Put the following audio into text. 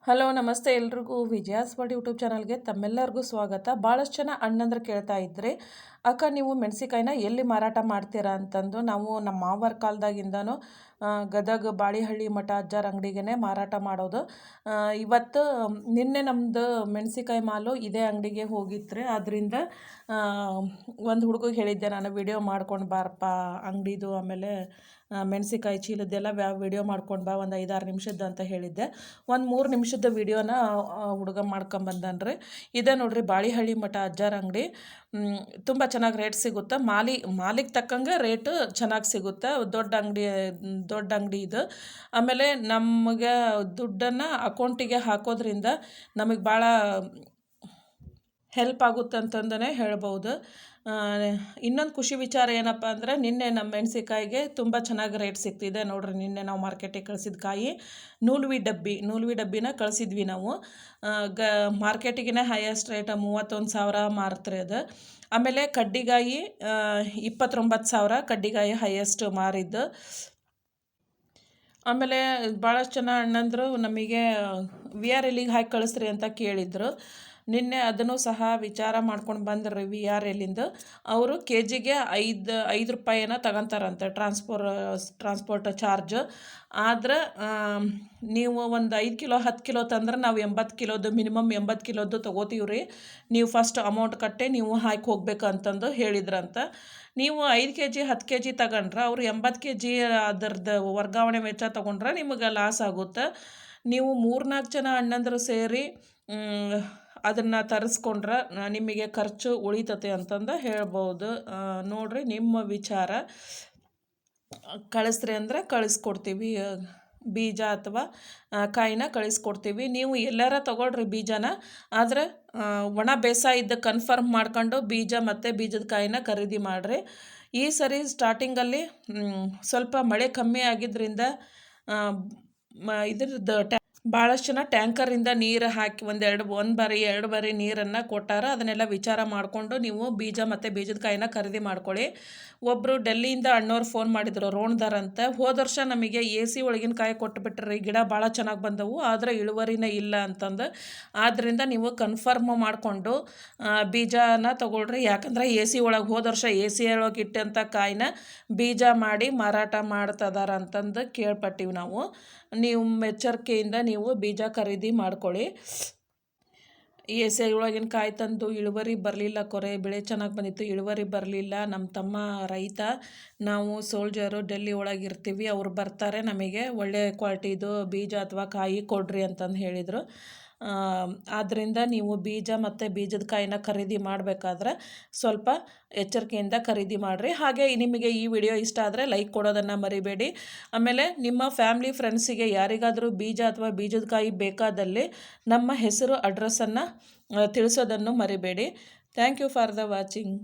Hello ನಮಸ್ತೆ ಎಲ್ರಿಗೂ ವಿಜಯಾಸ್ world YouTube ಚಾನಲ್ಗೆ ತಮ್ಮೆಲ್ಲರಿಗೂ ಸ್ವಾಗತ. ಭಾಳಷ್ಟು ಜನ ಅಣ್ಣಂದ್ರೆ ಕೇಳ್ತಾ ಇದ್ರಿ, ಅಕ್ಕ ನೀವು ಮೆಣಸಿಕಾಯಿನ ಎಲ್ಲಿ ಮಾರಾಟ ಮಾಡ್ತೀರಾ ಅಂತಂದು. ನಾವು ನಮ್ಮ ಮಾವರ ಕಾಲದಾಗಿಂದನೂ ಗದಗ ಬಾಳಿಹಳ್ಳಿ ಮಠ ಅಜ್ಜಾರ ಅಂಗಡಿಗೆ ಮಾರಾಟ ಮಾಡೋದು. ಇವತ್ತು ನಿನ್ನೆ ನಮ್ಮದು ಮೆಣಸಿಕಾಯಿ ಮಾಲು ಇದೇ ಅಂಗಡಿಗೆ ಹೋಗಿತ್ತು. ಆದ್ದರಿಂದ ಒಂದು ಹುಡುಗಿಗೆ ಹೇಳಿದ್ದೆ ನಾನು, ವಿಡಿಯೋ ಮಾಡ್ಕೊಂಡು ಬಾರಪ್ಪ ಅಂಗಡಿದು, ಆಮೇಲೆ ಮೆಣಸಿಕಾಯಿ ಚೀಲದ್ದೆಲ್ಲ ವಿಡಿಯೋ ಮಾಡ್ಕೊಂಡು ಬಾ ಒಂದು 5-6 ನಿಮಿಷದ್ದು ಅಂತ ಹೇಳಿದ್ದೆ. ಒಂದು 3 ನಿಮಿಷದ ವಿಡಿಯೋನ ಹುಡುಗ ಮಾಡ್ಕೊಂಬಂದನ್ರಿ. ಇದೇ ನೋಡ್ರಿ ಬಾಳಿಹಳ್ಳಿ ಮಠ ಅಜ್ಜಾರ ಅಂಗಡಿ. ತುಂಬ ಚೆನ್ನಾಗಿ ರೇಟ್ ಸಿಗುತ್ತೆ. ಮಾಲಿಗೆ ತಕ್ಕಂಗೆ ರೇಟು ಚೆನ್ನಾಗಿ ಸಿಗುತ್ತೆ. ದೊಡ್ಡ ಅಂಗಡಿ ಇದು. ಆಮೇಲೆ ನಮಗೆ ದುಡ್ಡನ್ನು ಅಕೌಂಟಿಗೆ ಹಾಕೋದ್ರಿಂದ ನಮಗೆ ಭಾಳ ಹೆಲ್ಪ್ ಆಗುತ್ತೆ ಅಂತಂದನೇ ಹೇಳ್ಬೋದು. ಇನ್ನೊಂದು ಖುಷಿ ವಿಚಾರ ಏನಪ್ಪ ಅಂದರೆ, ನಿನ್ನೆ ನಮ್ಮ ಮೆಣಸಿಕಾಯಿಗೆ ತುಂಬ ಚೆನ್ನಾಗಿ ರೇಟ್ ಸಿಗ್ತಿದೆ ನೋಡ್ರಿ. ನಿನ್ನೆ ನಾವು ಮಾರ್ಕೆಟಿಗೆ ಕಳಿಸಿದ ಕಾಯಿ ನೂಲ್ವಿ ಡಬ್ಬಿನ ಕಳಿಸಿದ್ವಿ ನಾವು. ಮಾರ್ಕೆಟಿಗೆ ಹೈಯೆಸ್ಟ್ ರೇಟ್ 31,000 ಮಾರ್ತ್ರಿ ಅದು. ಆಮೇಲೆ ಕಡ್ಡಿಗಾಯಿ 29,000 ಕಡ್ಡಿಗಾಯಿ ಹೈಯೆಸ್ಟ್ ಮಾರಿದ್ದು. ಆಮೇಲೆ ಭಾಳಷ್ಟು ಜನ ಅಣ್ಣಂದರು ನಮಗೆ VRLಗೆ ಹಾಕಿ ಕಳಿಸ್ರಿ ಅಂತ ಕೇಳಿದರು. ನಿನ್ನೆ ಅದನ್ನು ಸಹ ವಿಚಾರ ಮಾಡ್ಕೊಂಡು ಬಂದ್ರಿ. VRLಂದು ಅವರು KGಗೆ 5 ರೂಪಾಯಿನ ತಗೊಂತಾರಂತೆ ಟ್ರಾನ್ಸ್ಪೋರ್ಟ್ ಚಾರ್ಜ್. ಆದ್ರೆ ನೀವು ಒಂದು 5 ಕಿಲೋ 10 ಕಿಲೋ ತಂದ್ರೆ ನಾವು 80 ಕಿಲೋದು ಮಿನಿಮಮ್ 80 ಕಿಲೋದು ತೊಗೋತೀವಿ ರೀ. ನೀವು ಫಸ್ಟ್ ಅಮೌಂಟ್ ಕಟ್ಟಿ ನೀವು ಹಾಕಿ ಹೋಗ್ಬೇಕು ಅಂತಂದು ಹೇಳಿದ್ರಂತ. ನೀವು 5 kg 10 kg ತಗೊಂಡ್ರೆ ಅವರು 80 kg ಅದರದ್ದು ವರ್ಗಾವಣೆ ವೆಚ್ಚ ತೊಗೊಂಡ್ರೆ ನಿಮಗೆ ಲಾಸ್ ಆಗುತ್ತೆ. ನೀವು 3-4 ಜನ ಅಣ್ಣಂದರು ಸೇರಿ ಅದನ್ನು ತರಿಸ್ಕೊಂಡ್ರೆ ನಿಮಗೆ ಖರ್ಚು ಉಳಿತತೆ ಅಂತಂದು ಹೇಳ್ಬೋದು. ನೋಡ್ರಿ, ನಿಮ್ಮ ವಿಚಾರ. ಕಳಿಸ್ರಿ ಅಂದರೆ ಕಳಿಸ್ಕೊಡ್ತೀವಿ, ಬೀಜ ಅಥವಾ ಕಾಯಿನ ಕಳಿಸ್ಕೊಡ್ತೀವಿ. ನೀವು ಎಲ್ಲಾರ ತೊಗೊಳ್ರಿ ಬೀಜನ, ಆದರೆ ಒಣ ಬೇಸಾಯದ ಕನ್ಫರ್ಮ್ ಮಾಡ್ಕೊಂಡು ಬೀಜ ಮತ್ತು ಬೀಜದ ಕಾಯಿನ ಖರೀದಿ ಮಾಡಿರಿ. ಈ ಸರಿ ಸ್ಟಾರ್ಟಿಂಗಲ್ಲಿ ಸ್ವಲ್ಪ ಮಳೆ ಕಮ್ಮಿ ಆಗಿದ್ದರಿಂದ ಇದ್ರದ್ದು ಭಾಳಷ್ಟು ಜನ ಟ್ಯಾಂಕರಿಂದ ನೀರು ಹಾಕಿ ಒಂದು ಬಾರಿ 2 ಬಾರಿ ನೀರನ್ನು ಕೊಟ್ಟಾರ. ಅದನ್ನೆಲ್ಲ ವಿಚಾರ ಮಾಡಿಕೊಂಡು ನೀವು ಬೀಜ ಮತ್ತು ಬೀಜದ ಕಾಯಿನ ಖರೀದಿ ಮಾಡ್ಕೊಳ್ಳಿ. ಒಬ್ಬರು ಡೆಲ್ಲಿಯಿಂದ ಅಣ್ಣವ್ರು ಫೋನ್ ಮಾಡಿದರು, ರೋಣದಾರ್ ಅಂತ. ಹೋದ ವರ್ಷ ನಮಗೆ AC ಒಳಗಿನ ಕಾಯಿ ಕೊಟ್ಟುಬಿಟ್ರಿ. ಗಿಡ ಭಾಳ ಚೆನ್ನಾಗಿ ಬಂದವು, ಆದರೆ ಇಳುವರಿನೇ ಇಲ್ಲ ಅಂತಂದು. ಆದ್ದರಿಂದ ನೀವು ಕನ್ಫರ್ಮ್ ಮಾಡಿಕೊಂಡು ಬೀಜನ ತೊಗೊಳ್ರಿ. ಯಾಕಂದರೆ AC ಒಳಗೆ ಹೋದ ವರ್ಷ AC ಒಳಗೆ ಇಟ್ಟಂಥ ಕಾಯಿನ ಬೀಜ ಮಾಡಿ ಮಾರಾಟ ಮಾಡ್ತದಾರ ಅಂತಂದು ಕೇಳ್ಪಟ್ಟಿವಿ ನಾವು. ನೀವು ಎಚ್ಚರಿಕೆಯಿಂದ ನೀವು ಬೀಜ ಖರೀದಿ ಮಾಡ್ಕೊಳ್ಳಿ. AC ಒಳಗಿನ ಕಾಯಿ ತಂದು ಇಳುವರಿ ಬರಲಿಲ್ಲ, ಬೆಳೆ ಚೆನ್ನಾಗಿ ಬಂದಿತ್ತು, ಇಳುವರಿ ಬರಲಿಲ್ಲ. ನಮ್ಮ ತಮ್ಮ ರೈತ, ನಾವು ಸೋಲ್ಜರು ಡೆಲ್ಲಿ ಒಳಗೆ ಇರ್ತೀವಿ. ಅವ್ರು ಬರ್ತಾರೆ, ನಮಗೆ ಒಳ್ಳೆ ಕ್ವಾಲಿಟಿದು ಬೀಜ ಅಥವಾ ಕಾಯಿ ಕೊಡ್ರಿ ಅಂತಂದು ಹೇಳಿದರು. ಆದ್ದರಿಂದ ನೀವು ಬೀಜ ಮತ್ತು ಬೀಜದ ಕಾಯಿನ ಖರೀದಿ ಮಾಡಬೇಕಾದ್ರೆ ಸ್ವಲ್ಪ ಎಚ್ಚರಿಕೆಯಿಂದ ಖರೀದಿ ಮಾಡಿರಿ. ಹಾಗೆ ನಿಮಗೆ ಈ ವಿಡಿಯೋ ಇಷ್ಟ ಆದರೆ ಲೈಕ್ ಕೊಡೋದನ್ನು ಮರಿಬೇಡಿ. ಆಮೇಲೆ ನಿಮ್ಮ ಫ್ಯಾಮ್ಲಿ ಫ್ರೆಂಡ್ಸಿಗೆ ಯಾರಿಗಾದರೂ ಬೀಜ ಅಥವಾ ಬೀಜದ ಕಾಯಿ ಬೇಕಾದಲ್ಲಿ ನಮ್ಮ ಹೆಸರು ಅಡ್ರೆಸ್ಸನ್ನು ತಿಳಿಸೋದನ್ನು ಮರಿಬೇಡಿ. Thank you for the watching.